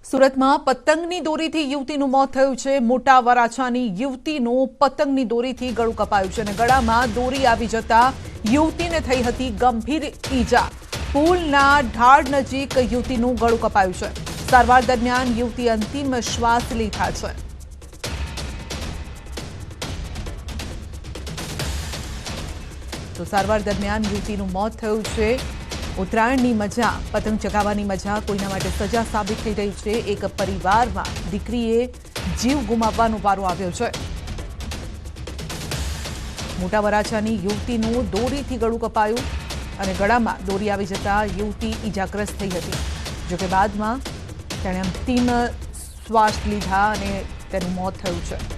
સુરતમાં પતંગની દોરીથી યુવતીનું મોત થયું છે। મોટા વરાછાની યુવતીનું પતંગની દોરીથી ગળું કપાયું છે અને ગળામાં દોરી આવી જતા યુવતીને થઈ હતી ગંભીર ઈજા। પુલના ઢાળ નજીક યુવતીનું ગળું કપાયું છે। સારવાર દરમિયાન યુવતી અંતિમ શ્વાસ લીધા છે। તો સારવાર દરમિયાન યુવતીનું મોત થયું છે। ઉત્તરાયણની મજા, પતંગ ચગાવવાની મજા કોઈના માટે સજા સાબિત થઈ રહી છે। એક પરિવારમાં દીકરીએ જીવ ગુમાવવાનો વારો આવ્યો છે। મોટા વરાછાની યુવતીનું દોરીથી ગળું કપાયું અને ગળામાં દોરી આવી જતા યુવતી ઈજાગ્રસ્ત થઈ હતી। જોકે બાદમાં તેણે અંતિમ શ્વાસ લીધા અને તેનું મોત થયું છે।